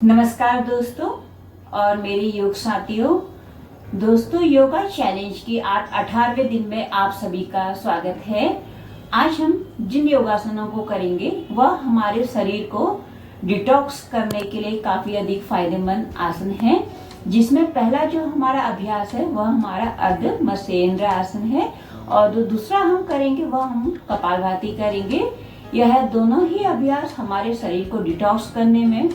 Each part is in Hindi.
नमस्कार दोस्तों और मेरी योग साथियों। दोस्तों, योगा चैलेंज की आज 18वें दिन में आप सभी का स्वागत है। आज हम जिन योगासनों को करेंगे वह हमारे शरीर को डिटॉक्स करने के लिए काफी अधिक फायदेमंद आसन है। जिसमें पहला जो हमारा अभ्यास है वह हमारा अर्ध मत्स्येंद्र आसन है और जो दूसरा हम करेंगे वह हम कपालभाति करेंगे। यह दोनों ही अभ्यास हमारे शरीर को डिटॉक्स करने में,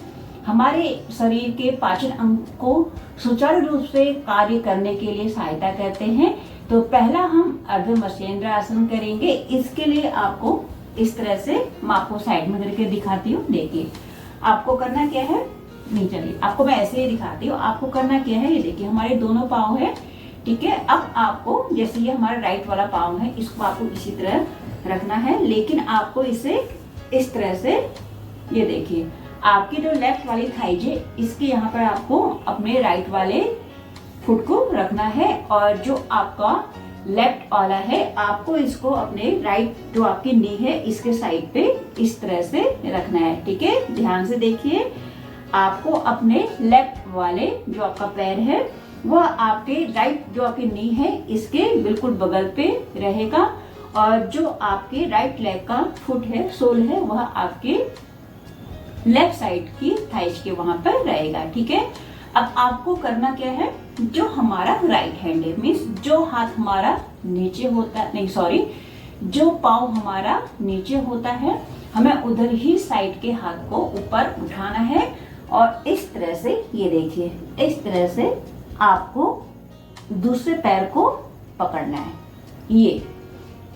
हमारे शरीर के पाचन अंग को सुचारू रूप से कार्य करने के लिए सहायता करते हैं। तो पहला हम अर्ध मत्स्येंद्र आसन करेंगे। इसके लिए आपको इस तरह से मैं आपको साइड में करके दिखाती हूँ। देखिए आपको करना क्या है, नहीं चलिए आपको मैं ऐसे ही दिखाती हूँ। आपको करना क्या है, ये देखिए हमारे दोनों पाँव है, ठीक है। अब आपको जैसे ये हमारा राइट वाला पाँव है, इसको आपको इसी तरह रखना है, लेकिन आपको इसे इस तरह से, ये देखिए आपकी जो लेफ्ट वाली थाइज है इसके यहाँ पर आपको अपने राइट वाले फुट को रखना है और जो आपका लेफ्ट वाला है आपको इसको अपने राइट जो आपकी नी है इसके साइड पे इस तरह से रखना है, ठीक है। ध्यान से देखिए, आपको अपने लेफ्ट वाले जो आपका पैर है वह आपके राइट जो आपकी नी है इसके बिल्कुल बगल पे रहेगा और जो आपके राइट लेग का फुट है, सोल है, वह आपके लेफ्ट साइड की थाइज के वहां पर रहेगा, ठीक है। अब आपको करना क्या है, जो हमारा राइट हैंड है, मीन्स जो हाथ हमारा नीचे होता है, नहीं सॉरी, जो पाँव हमारा नीचे होता है, हमें उधर ही साइड के हाथ को ऊपर उठाना है और इस तरह से, ये देखिए इस तरह से आपको दूसरे पैर को पकड़ना है। ये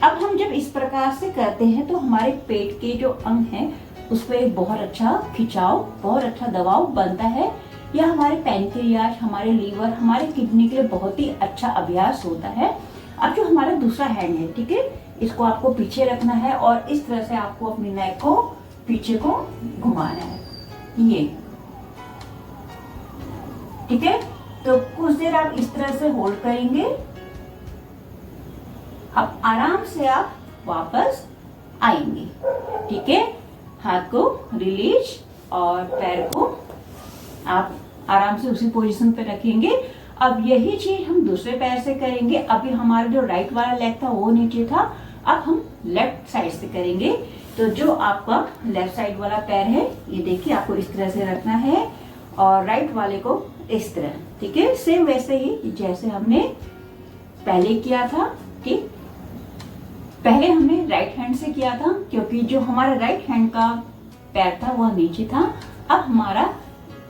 अब हम जब इस प्रकार से करते हैं तो हमारे पेट के जो अंग है उस पर एक बहुत अच्छा खिंचाव, बहुत अच्छा दबाव बनता है। यह हमारे पैनक्रियाज, हमारे लीवर, हमारे किडनी के लिए बहुत ही अच्छा अभ्यास होता है। अब जो हमारा दूसरा हैंड है, ठीक है, इसको आपको पीछे रखना है और इस तरह से आपको अपनी नेक को पीछे को घुमाना है, ये ठीक है। तो कुछ देर आप इस तरह से होल्ड करेंगे। अब आराम से आप वापस आएंगे, ठीक है। हाथ को रिलीज और पैर को आप आराम से उसी पोजीशन पे रखेंगे। अब यही चीज हम दूसरे पैर से करेंगे। अभी हमारा जो राइट वाला लेग था वो नीचे था, अब हम लेफ्ट साइड से करेंगे। तो जो आपका लेफ्ट साइड वाला पैर है, ये देखिए आपको इस तरह से रखना है और राइट वाले को इस तरह, ठीक है। सेम वैसे ही जैसे हमने पहले किया था, ठीक। पहले हमने राइट हैंड से किया था क्योंकि जो हमारा राइट हैंड का पैर था वह नीचे था। अब हमारा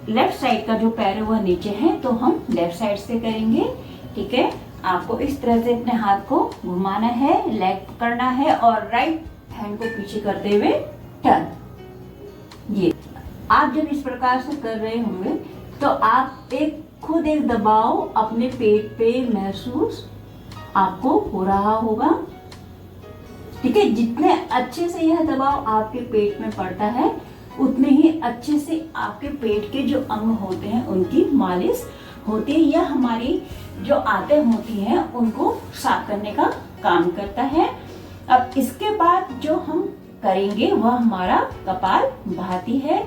लेफ्ट साइड का जो पैर है वह नीचे है, तो हम लेफ्ट साइड से करेंगे, ठीक है। आपको इस तरह से अपने हाथ को घुमाना है, लेग पकड़ना है और राइट हैंड को पीछे करते हुए टर्न। ये आप जब इस प्रकार से कर रहे होंगे तो आप खुद एक दबाव अपने पेट पे महसूस आपको हो रहा होगा, ठीक है। जितने अच्छे से यह दबाव आपके पेट में पड़ता है उतने ही अच्छे से आपके पेट के जो अंग होते हैं उनकी मालिश होती है। यह हमारी जो आंतें होती हैं उनको साफ करने का काम करता है। अब इसके बाद जो हम करेंगे वह हमारा कपालभाति है।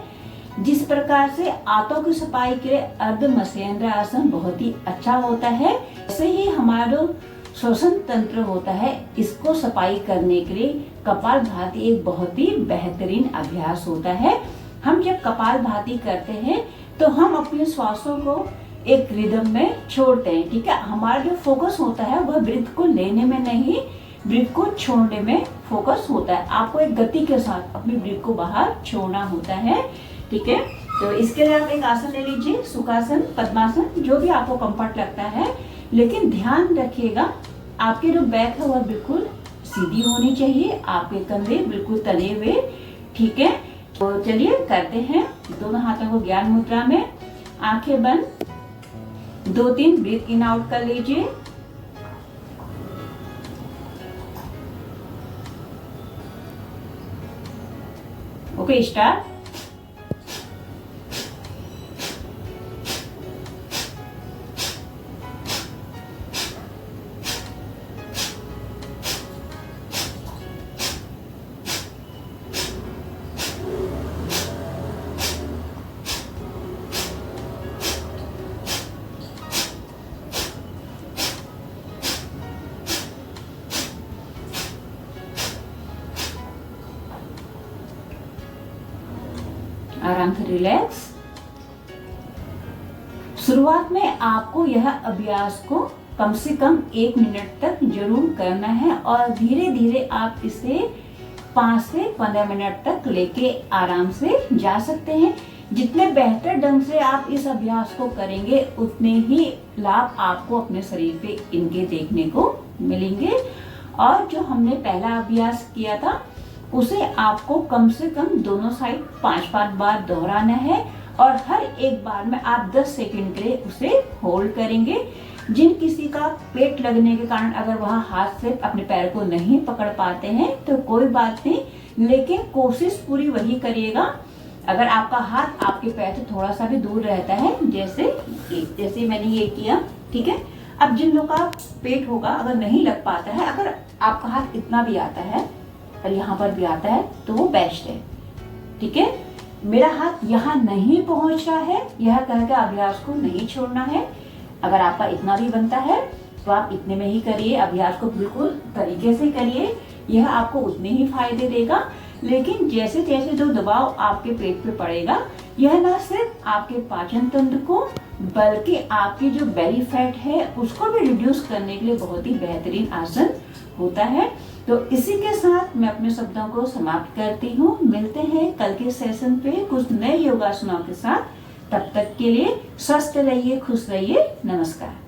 जिस प्रकार से आंतों की सफाई के लिए अर्ध मत्स्येंद्र आसन बहुत ही अच्छा होता है, ऐसे ही हमारा श्वसन तंत्र होता है, इसको सफाई करने के लिए कपालभाति एक बहुत ही बेहतरीन अभ्यास होता है। हम जब कपालभाति करते हैं तो हम अपने श्वासों को एक रिदम में छोड़ते हैं, ठीक है। हमारा जो फोकस होता है वह ब्रीथ को लेने में नहीं, ब्रीथ को छोड़ने में फोकस होता है। आपको एक गति के साथ अपनी ब्रीथ को बाहर छोड़ना होता है, ठीक है। तो इसके लिए आप एक आसन ले लीजिए, सुखासन, पद्मासन, जो भी आपको कंफर्ट लगता है। लेकिन ध्यान रखिएगा आपके जो बैक है वह बिल्कुल सीधी होनी चाहिए, आपके कंधे बिल्कुल तले हुए, ठीक है। तो चलिए करते हैं। दोनों हाथों को ज्ञान मुद्रा में, आंखें बंद, 2-3 ब्रीथ इन आउट कर लीजिए। Okay, start. आराम से रिलैक्स। शुरुआत में आपको यह अभ्यास को कम से कम 1 मिनट तक जरूर करना है और धीरे धीरे आप इसे 5 से 15 मिनट तक लेके आराम से जा सकते हैं। जितने बेहतर ढंग से आप इस अभ्यास को करेंगे उतने ही लाभ आपको अपने शरीर पे इनके देखने को मिलेंगे। और जो हमने पहला अभ्यास किया था उसे आपको कम से कम दोनों साइड 5-5 बार दोहराना है और हर एक बार में आप 10 सेकंड के लिए उसे होल्ड करेंगे। जिन किसी का पेट लगने के कारण अगर वहां हाथ से अपने पैर को नहीं पकड़ पाते हैं तो कोई बात नहीं, लेकिन कोशिश पूरी वही करिएगा। अगर आपका हाथ आपके पैर से थोड़ा सा भी दूर रहता है, जैसे मैंने ये किया, ठीक है। अब जिन लोगों का पेट होगा अगर नहीं लग पाता है, अगर आपका हाथ इतना भी आता है और यहाँ पर भी आता है तो वो बेस्ट है, ठीक है। मेरा हाथ यहाँ नहीं पहुंच रहा है, यह करके अभ्यास को नहीं छोड़ना है। अगर आपका इतना भी बनता है तो आप इतने में ही करिए, अभ्यास को बिल्कुल तरीके से करिए, यह आपको उतने ही फायदे देगा। लेकिन जैसे जैसे जो दबाव आपके पेट पे पड़ेगा, यह ना सिर्फ आपके पाचन तंत्र को बल्कि आपकी जो बेली फैट है उसको भी रिड्यूस करने के लिए बहुत ही बेहतरीन आसन होता है। तो इसी के साथ मैं अपने शब्दों को समाप्त करती हूँ। मिलते हैं कल के सेशन पे कुछ नए योगासनों के साथ। तब तक के लिए स्वस्थ रहिए, खुश रहिए, नमस्कार।